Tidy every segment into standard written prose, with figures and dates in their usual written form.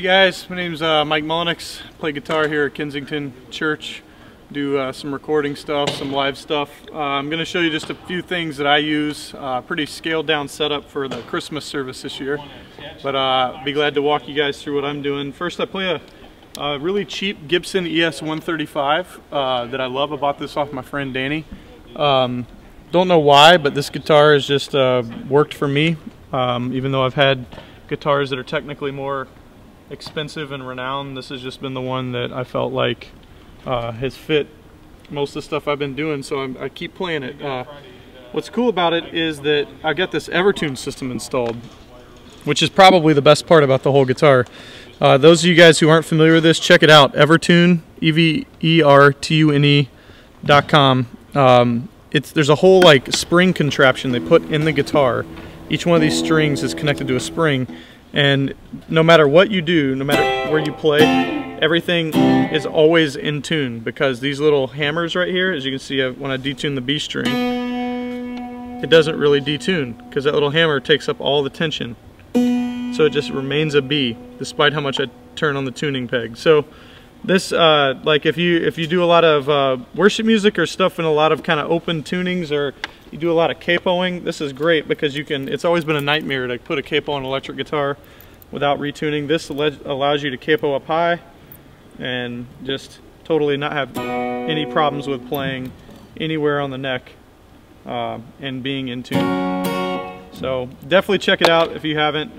guys, my name's Mike Mulliniks. Play guitar here at Kensington Church. Do some recording stuff, some live stuff. I'm going to show you just a few things that I use. Pretty scaled down setup for the Christmas service this year. But be glad to walk you guys through what I'm doing. First, I play a really cheap Gibson ES 135 that I love. I bought this off my friend Danny. Don't know why, but this guitar has just worked for me. Even though I've had guitars that are technically more expensive and renowned, this has just been the one that I felt like has fit most of the stuff I've been doing, so I keep playing it. What's cool about it is that I got this Evertune system installed, which is probably the best part about the whole guitar. Those of you guys who aren't familiar with this, check it out. Evertune, evertune.com. There's a whole like spring contraption they put in the guitar. Each one of these strings is connected to a spring, and no matter what you do, no matter where you play, everything is always in tune, because these little hammers right here, as you can see, when I detune the B string, it doesn't really detune because that little hammer takes up all the tension. So it just remains a B despite how much I turn on the tuning peg. So this, like if you do a lot of worship music or stuff in a lot of kind of open tunings, or you do a lot of capoing, this is great because you can, it's always been a nightmare to put a capo on an electric guitar without retuning. This allows you to capo up high and just totally not have any problems with playing anywhere on the neck and being in tune. So definitely check it out if you haven't.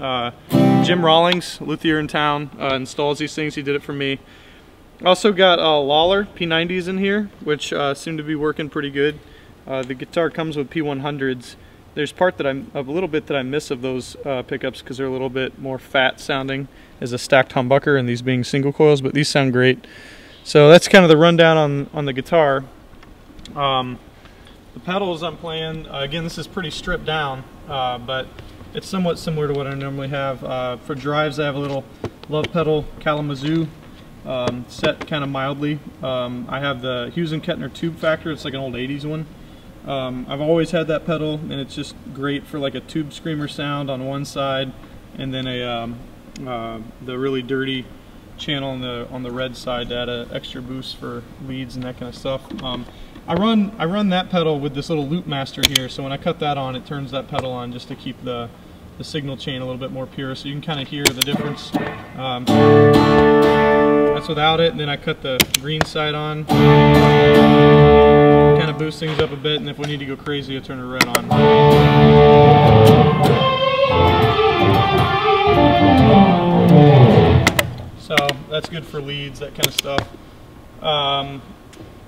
Jim Rawlings, luthier in town, installs these things. He did it for me. Also got Lawler P90s in here, which seem to be working pretty good. The guitar comes with P100s. There's a little bit that I miss of those pickups because they're a little bit more fat sounding as a stacked humbucker, and these being single coils, but these sound great. So that's kind of the rundown on the guitar. The pedals I'm playing, again, this is pretty stripped down, but it's somewhat similar to what I normally have. For drives, I have a little love pedal Kalamazoo set kind of mildly. I have the Hughes & Kettner Tube Factor. It's like an old 80s one. I've always had that pedal, and it's just great for like a tube screamer sound on one side, and then the really dirty channel on the red side to add an extra boost for leads and that kind of stuff. I run that pedal with this little loop master here, so when I cut that on, it turns that pedal on just to keep the signal chain a little bit more pure, so you can kind of hear the difference. That's without it, and then I cut the green side on, kind of boost things up a bit, and if we need to go crazy, I turn the red on. So that's good for leads, that kind of stuff.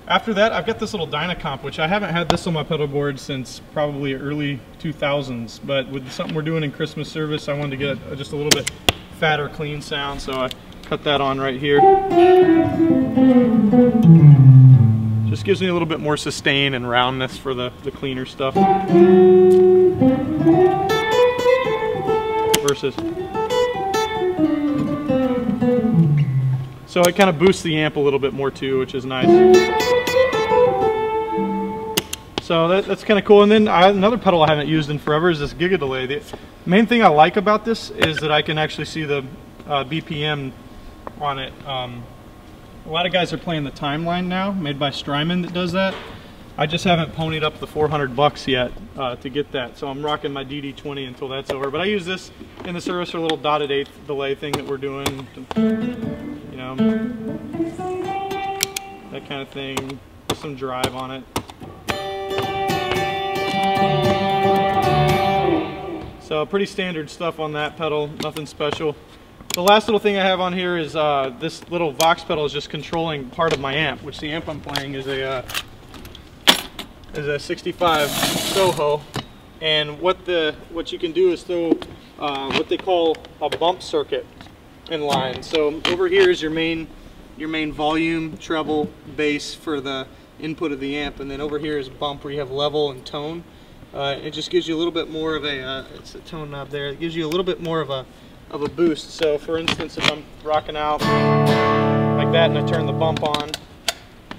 After that, I've got this little Dynacomp, which I haven't had this on my pedal board since probably early 2000s, but with something we're doing in Christmas service, I wanted to get just a little bit fatter, clean sound, so I cut that on right here. Just gives me a little bit more sustain and roundness for the cleaner stuff. Versus. So it kind of boosts the amp a little bit more too, which is nice. So that's kind of cool. And then another pedal I haven't used in forever is this Giga Delay. The main thing I like about this is that I can actually see the BPM on it. A lot of guys are playing the Timeline now, made by Strymon, that does that. I just haven't ponied up the $400 yet to get that, so I'm rocking my DD20 until that's over. But I use this in the service for a little dotted eighth delay thing that we're doing, you know, that kind of thing. Put some drive on it. So pretty standard stuff on that pedal, nothing special. The last little thing I have on here is this little Vox pedal is just controlling part of my amp, which the amp I'm playing is a 65 Soho, and what you can do is throw what they call a bump circuit in line. So over here is your main volume, treble, bass for the input of the amp, and then over here is bump where you have level and tone. It just gives you a little bit more of a it's a tone knob there. It gives you a little bit more of a boost. So for instance, if I'm rocking out like that and I turn the bump on,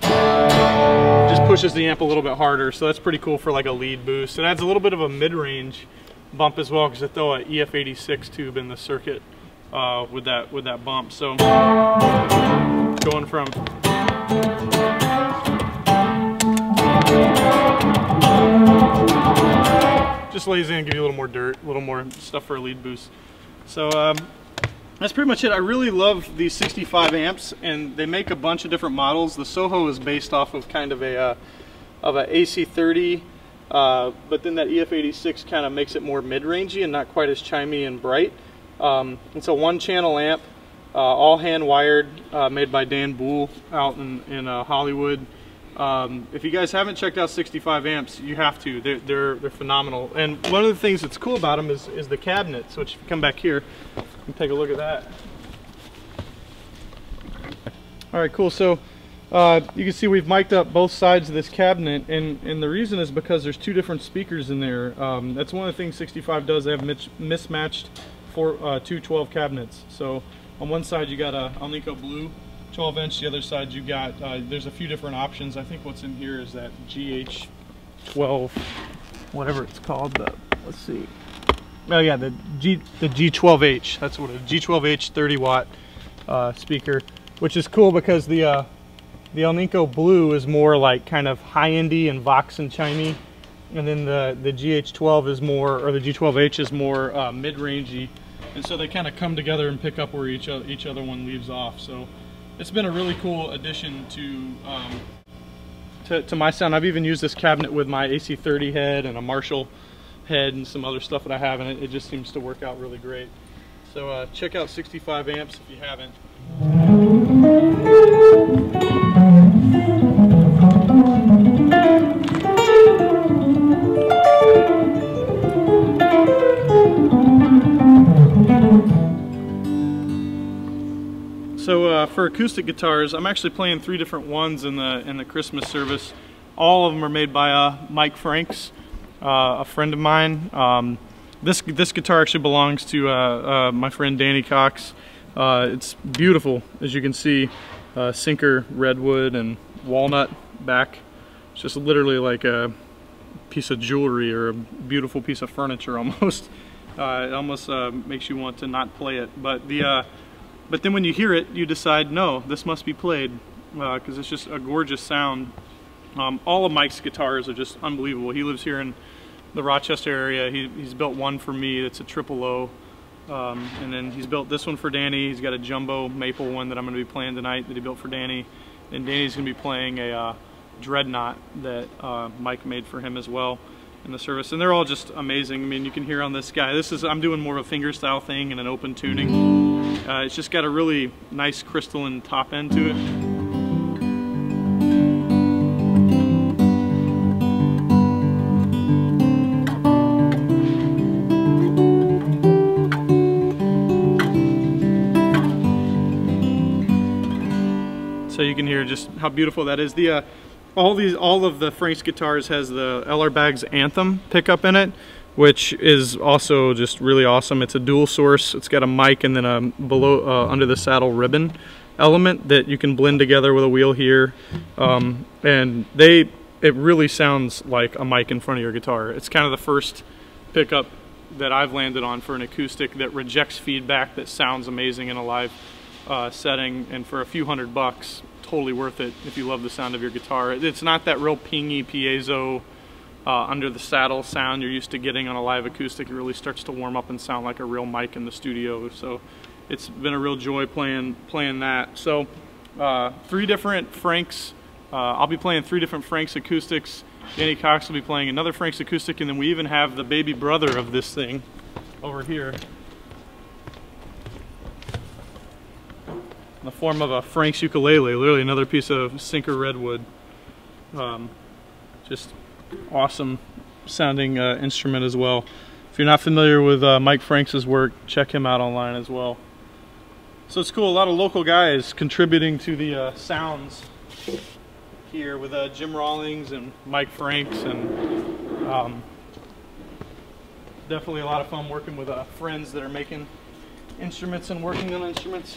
it just pushes the amp a little bit harder. So that's pretty cool for like a lead boost. It adds a little bit of a mid-range bump as well, because I throw a EF86 tube in the circuit with that bump. So going from just lays in and give you a little more dirt, a little more stuff for a lead boost. So that's pretty much it. I really love these 65 amps, and they make a bunch of different models. The Soho is based off of kind of a AC30, but then that EF86 kind of makes it more mid-rangey and not quite as chimey and bright. It's a one-channel amp, all hand-wired, made by Dan Boole out in Hollywood. If you guys haven't checked out 65 amps, you have to. They're phenomenal. And one of the things that's cool about them is the cabinets, which if you come back here, you can take a look at that. All right, cool. So you can see we've mic'd up both sides of this cabinet, and the reason is because there's two different speakers in there. That's one of the things 65 does. They have mismatched two 12 cabinets. So on one side you got a Alnico Blue 12-inch, the other side you got, there's a few different options. I think what's in here is that GH12, whatever it's called, let's see. Oh yeah, the G12H, that's what it is, G12H 30-watt speaker, which is cool because the Alnico Blue is more like kind of high-endy and vox and chimey, and then the GH12 is more, or the G12H is more mid-rangey, and so they kind of come together and pick up where each other one leaves off. So it's been a really cool addition to my sound. I've even used this cabinet with my AC30 head and a Marshall head and some other stuff that I have, and it just seems to work out really great. So check out 65 amps if you haven't. So for acoustic guitars, I'm actually playing 3 different ones in the Christmas service. All of them are made by Mike Franks, a friend of mine. This guitar actually belongs to my friend Danny Cox. It's beautiful, as you can see. Sinker redwood and walnut back. It's just literally like a piece of jewelry or a beautiful piece of furniture almost. It almost makes you want to not play it. But then when you hear it, you decide, no, this must be played, because it's just a gorgeous sound. All of Mike's guitars are just unbelievable. He lives here in the Rochester area. He's built one for me that's a triple O, and then he's built this one for Danny. He's got a jumbo maple one that I'm going to be playing tonight that he built for Danny. And Danny's going to be playing a Dreadnought that Mike made for him as well in the service. And they're all just amazing. I mean, you can hear on this guy, I'm doing more of a fingerstyle thing and an open tuning. It's just got a really nice crystalline top end to it. So you can hear just how beautiful that is. All of the Franks guitars has the LR Baggs Anthem pickup in it, which is also just really awesome. It's a dual source. It's got a mic and then a below under the saddle ribbon element that you can blend together with a wheel here, and it really sounds like a mic in front of your guitar. It's kind of the first pickup that I've landed on for an acoustic that rejects feedback, that sounds amazing in a live setting, and for a few $100, totally worth it if you love the sound of your guitar. It's not that real pingy piezo under the saddle sound you're used to getting on a live acoustic. It really starts to warm up and sound like a real mic in the studio. So it's been a real joy playing that. So 3 different Franks. I'll be playing 3 different Franks acoustics. Danny Cox will be playing another Franks acoustic, and then we even have the baby brother of this thing over here in the form of a Franks ukulele, literally another piece of Sinker redwood. Just awesome sounding instrument as well. If you're not familiar with Mike Franks' work, check him out online as well. So it's cool, a lot of local guys contributing to the sounds here with Jim Rawlings and Mike Franks, and definitely a lot of fun working with friends that are making instruments and working on instruments.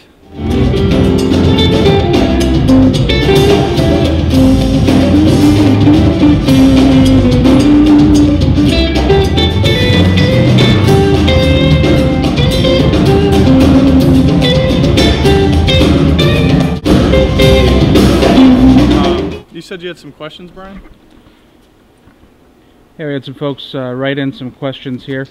said you had some questions, Brian? Yeah, we had some folks write in some questions here.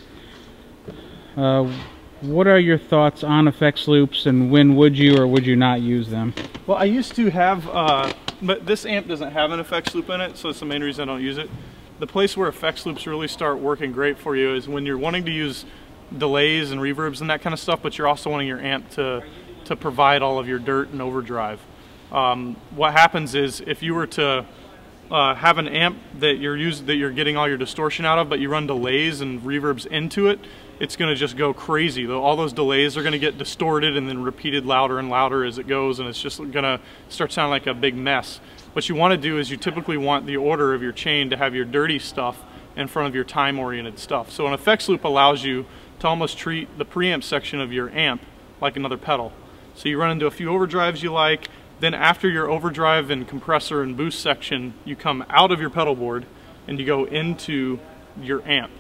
What are your thoughts on effects loops, and when would you or would you not use them? Well, I used to have, but this amp doesn't have an effects loop in it, so that's the main reason I don't use it. The place where effects loops really start working great for you is when you're wanting to use delays and reverbs and that kind of stuff, but you're also wanting your amp to provide all of your dirt and overdrive. What happens is if you were to have an amp that you're getting all your distortion out of, but you run delays and reverbs into it, it's going to just go crazy. All those delays are going to get distorted and then repeated louder and louder as it goes, and it's just going to start sounding like a big mess. What you want to do is you typically want the order of your chain to have your dirty stuff in front of your time-oriented stuff. So an effects loop allows you to almost treat the preamp section of your amp like another pedal. So you run into a few overdrives you like, then after your overdrive and compressor and boost section, you come out of your pedal board and you go into your amp.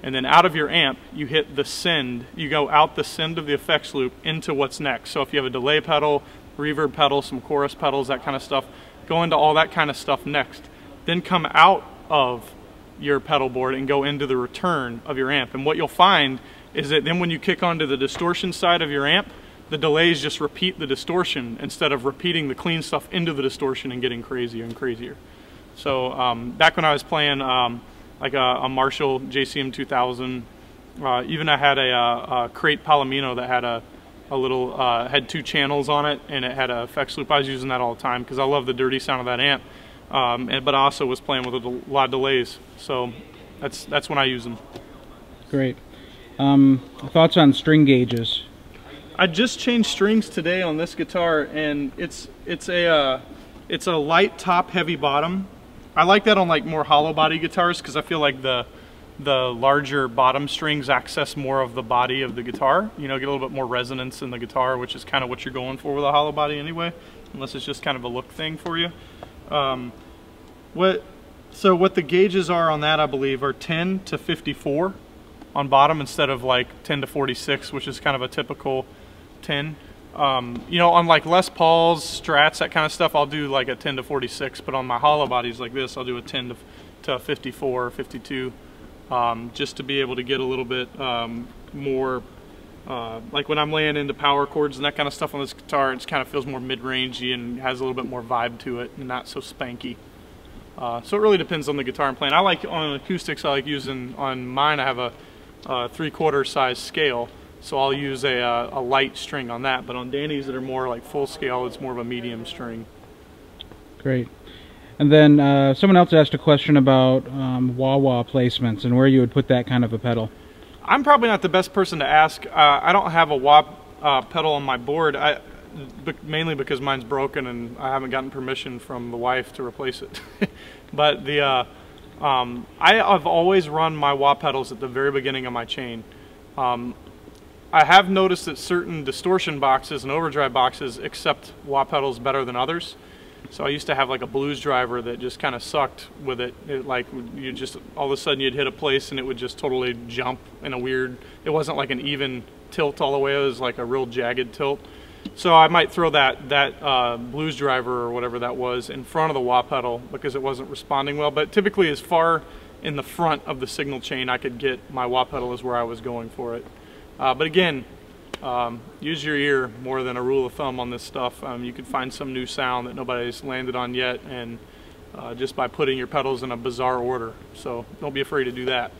And then out of your amp, you hit the send. You go out the send of the effects loop into what's next. So if you have a delay pedal, reverb pedal, some chorus pedals, that kind of stuff, go into all that kind of stuff next. Then come out of your pedal board and go into the return of your amp. And what you'll find is that then when you kick onto the distortion side of your amp, the delays just repeat the distortion instead of repeating the clean stuff into the distortion and getting crazier and crazier. So back when I was playing like a Marshall JCM 2000, even I had a Crate Palomino that had a little, had 2 channels on it, and it had an effects loop. I was using that all the time because I love the dirty sound of that amp, but I also was playing with a lot of delays, so that's when I use them. Great. Thoughts on string gauges? I just changed strings today on this guitar, and it's a light top, heavy bottom. I like that on like more hollow body guitars because I feel like the larger bottom strings access more of the body of the guitar. You know, get a little bit more resonance in the guitar, which is kind of what you're going for with a hollow body anyway, unless it's just kind of a look thing for you. What the gauges are on that, I believe, are 10 to 54 on bottom instead of like 10 to 46, which is kind of a typical 10. You know, on like Les Pauls, Strats, that kind of stuff, I'll do like a 10 to 46, but on my hollow bodies like this, I'll do a 10 to 54 or 52, just to be able to get a little bit more, like when I'm laying into power chords and that kind of stuff on this guitar, it kind of feels more mid-rangey and has a little bit more vibe to it and not so spanky. So it really depends on the guitar I'm playing. I like, on acoustics, I like using, on mine I have a 3/4 size scale, so I'll use a light string on that, but on Danny's that are more like full scale, it's more of a medium string. Great. And then someone else asked a question about wah-wah placements and where you would put that kind of a pedal. I'm probably not the best person to ask. I don't have a wah pedal on my board, mainly because mine's broken and I haven't gotten permission from the wife to replace it. But I have always run my wah pedals at the very beginning of my chain. I have noticed that certain distortion boxes and overdrive boxes accept wah pedals better than others. So I used to have like a blues driver that just kind of sucked with it. Like you just, all of a sudden you'd hit a place and it would just totally jump in a weird, it wasn't like an even tilt all the way, it was like a real jagged tilt. So I might throw that blues driver or whatever that was in front of the wah pedal because it wasn't responding well. But typically as far in the front of the signal chain I could get my wah pedal is where I was going for it. But again, use your ear more than a rule of thumb on this stuff. You could find some new sound that nobody's landed on yet, and just by putting your pedals in a bizarre order. So don't be afraid to do that.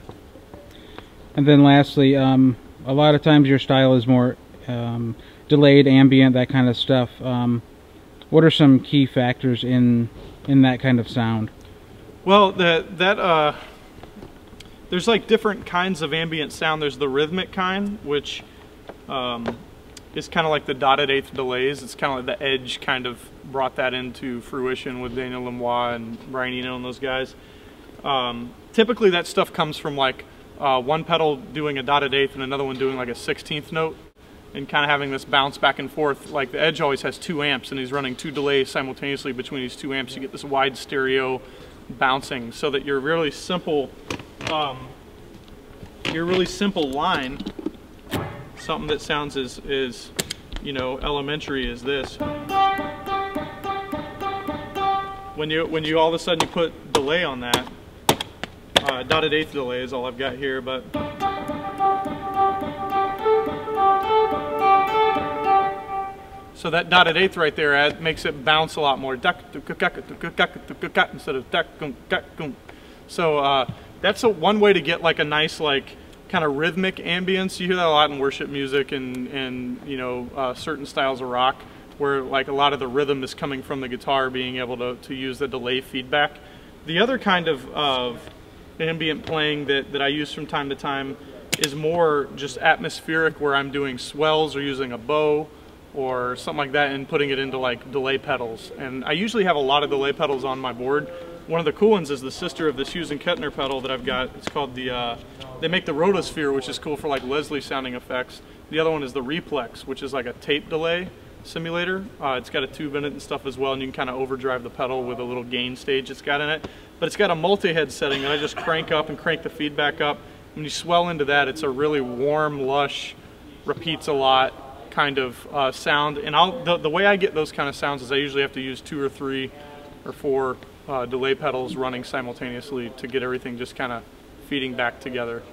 And then lastly, a lot of times your style is more delayed, ambient, that kind of stuff. What are some key factors in that kind of sound? Well, there's like different kinds of ambient sound. There's the rhythmic kind, which is kind of like the dotted eighth delays. It's kind of like the Edge kind of brought that into fruition with Daniel Lanois and Brian Eno and those guys. Typically that stuff comes from like one pedal doing a dotted eighth and another one doing like a 16th note, and kind of having this bounce back and forth. Like the Edge always has 2 amps and he's running 2 delays simultaneously between these 2 amps. You get this wide stereo bouncing so that your really simple line, something that sounds as you know, elementary as this, when you all of a sudden you put delay on that, dotted eighth delay is all I've got here, but so that dotted eighth right there makes it bounce a lot more instead of so that's one way to get like a nice like kind of rhythmic ambience. You hear that a lot in worship music and you know certain styles of rock, where like a lot of the rhythm is coming from the guitar, being able to use the delay feedback. The other kind of ambient playing that I use from time to time is more just atmospheric, where I'm doing swells or using a bow or something like that and putting it into like delay pedals. And I usually have a lot of delay pedals on my board. One of the cool ones is the sister of this Hughes and Kettner pedal that I've got. It's called the, they make the Rotosphere, which is cool for like Leslie sounding effects. The other one is the Replex, which is like a tape delay simulator. It's got a tube in it and stuff as well, and you can kind of overdrive the pedal with a little gain stage it's got in it. But it's got a multi-head setting that I just crank up and crank the feedback up. When you swell into that, it's a really warm, lush, repeats a lot kind of sound. And the way I get those kind of sounds is I usually have to use 2 or 3 or 4 delay pedals running simultaneously to get everything just kind of feeding back together.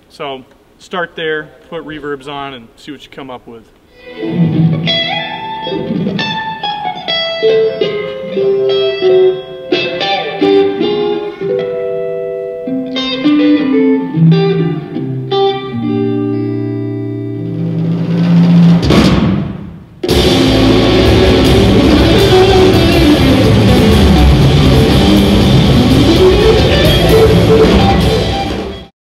So start there, put reverbs on, and see what you come up with.